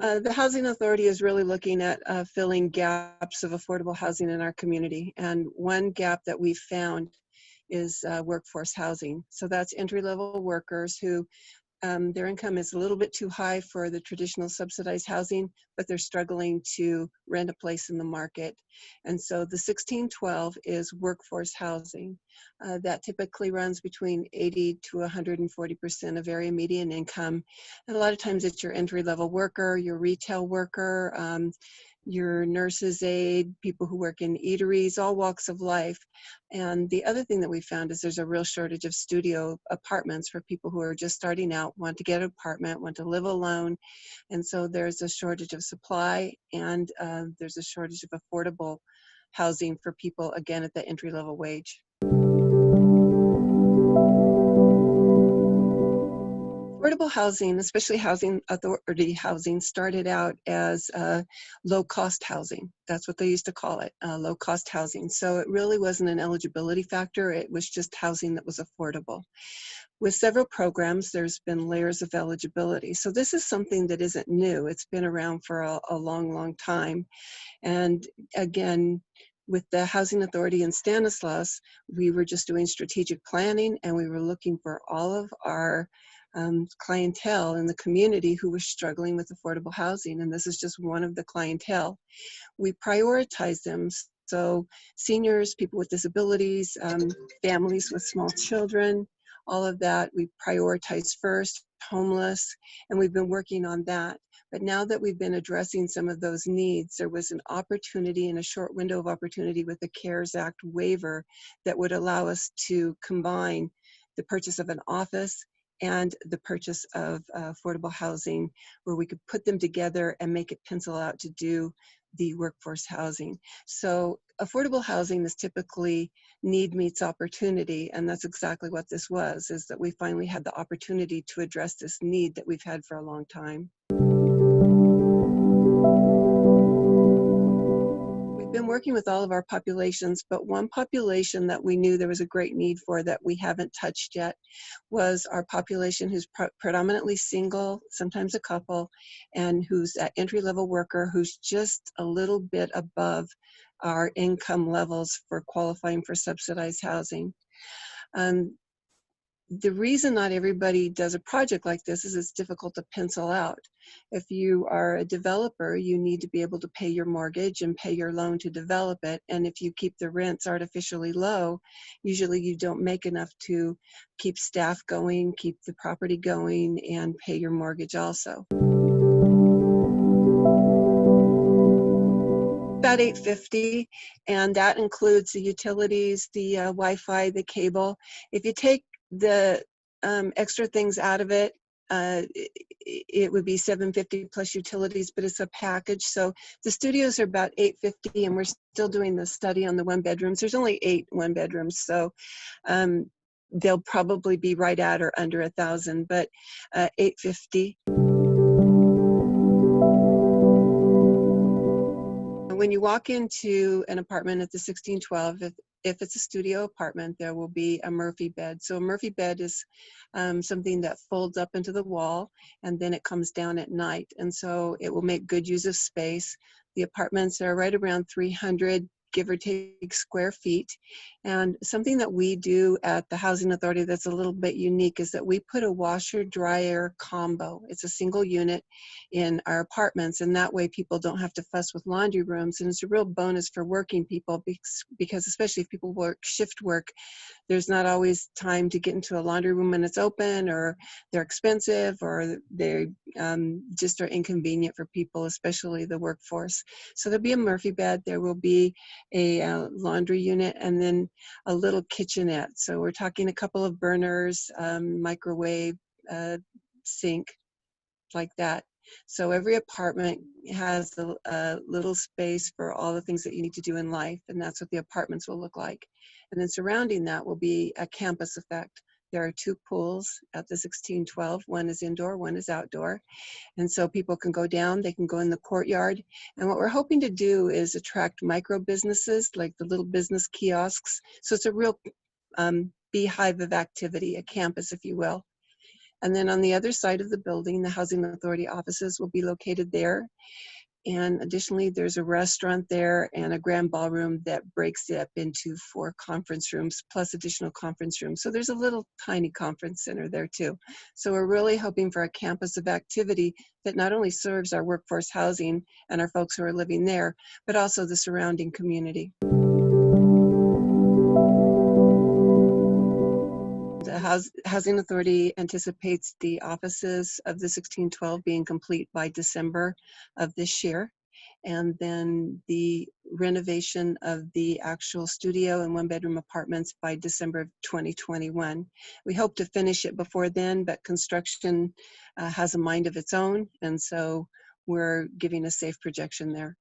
The Housing Authority is really looking at filling gaps of affordable housing in our community. And one gap that we've found is workforce housing. So that's entry-level workers who their income is a little bit too high for the traditional subsidized housing, but they're struggling to rent a place in the market. And so the 1612 is workforce housing. That typically runs between 80 to 140% of area median income. And a lot of times it's your entry-level worker, your retail worker, your nurse's aide, people who work in eateries, all walks of life. And the other thing that we found is there's a real shortage of studio apartments for people who are just starting out, want to get an apartment, want to live alone. And so there's a shortage of supply, and there's a shortage of affordable housing for people, again, at the entry-level wage. Affordable housing, especially housing authority housing, started out as low-cost housing. That's what they used to call it, low-cost housing. So it really wasn't an eligibility factor. It was just housing that was affordable. With several programs, there's been layers of eligibility. So this is something that isn't new. It's been around for a long, long time. And again, with the Housing Authority in Stanislaus, we were just doing strategic planning, and we were looking for all of our clientele in the community who was struggling with affordable housing, and this is just one of the clientele. We prioritize them, so seniors, people with disabilities, families with small children, all of that we prioritize first, homeless, and we've been working on that. But now that we've been addressing some of those needs, there was an opportunity and a short window of opportunity with the CARES Act waiver that would allow us to combine the purchase of an office and the purchase of affordable housing, where we could put them together and make it pencil out to do the workforce housing. So affordable housing is typically need meets opportunity, and that's exactly what this was, is that we finally had the opportunity to address this need that we've had for a long time. Been working with all of our populations, but one population that we knew there was a great need for that we haven't touched yet was our population who's predominantly single, sometimes a couple, and who's an entry-level worker who's just a little bit above our income levels for qualifying for subsidized housing. The reason not everybody does a project like this is it's difficult to pencil out. If you are a developer, you need to be able to pay your mortgage and pay your loan to develop it. And if you keep the rents artificially low, usually you don't make enough to keep staff going, keep the property going, and pay your mortgage also. About $850, and that includes the utilities, the Wi-Fi, the cable. If you take the extra things out of it, it would be $750 plus utilities, but it's a package. So the studios are about $850, and we're still doing the study on the one bedrooms. There's only 8 one bedrooms, so they'll probably be right at or under 1,000, but $850. When you walk into an apartment at the 1612, if it's a studio apartment, there will be a Murphy bed. So a Murphy bed is something that folds up into the wall, and then it comes down at night. And so it will make good use of space. The apartments are right around 300, give or take, square feet. And something that we do at the Housing Authority that's a little bit unique is that we put a washer-dryer combo. It's a single unit in our apartments, and that way people don't have to fuss with laundry rooms. And it's a real bonus for working people because especially if people work shift work, there's not always time to get into a laundry room when it's open, or they're expensive, or they just are inconvenient for people, especially the workforce. So there'll be a Murphy bed, there will be a laundry unit, and then a little kitchenette. So we're talking a couple of burners, microwave, sink, like that. So every apartment has a little space for all the things that you need to do in life, and that's what the apartments will look like. And then surrounding that will be a campus effect. There are 2 pools at the 1612. One is indoor, one is outdoor. And so people can go down, they can go in the courtyard. And what we're hoping to do is attract micro businesses, like the little business kiosks. So it's a real beehive of activity, a campus, if you will. And then on the other side of the building, the Housing Authority offices will be located there. And additionally, there's a restaurant there and a grand ballroom that breaks it up into 4 conference rooms plus additional conference rooms. So there's a little tiny conference center there too. So we're really hoping for a campus of activity that not only serves our workforce housing and our folks who are living there, but also the surrounding community. The Housing Authority anticipates the offices of the 1612 being complete by December of this year, and then the renovation of the actual studio and 1-bedroom apartments by December of 2021. We hope to finish it before then, but construction has a mind of its own, and so we're giving a safe projection there.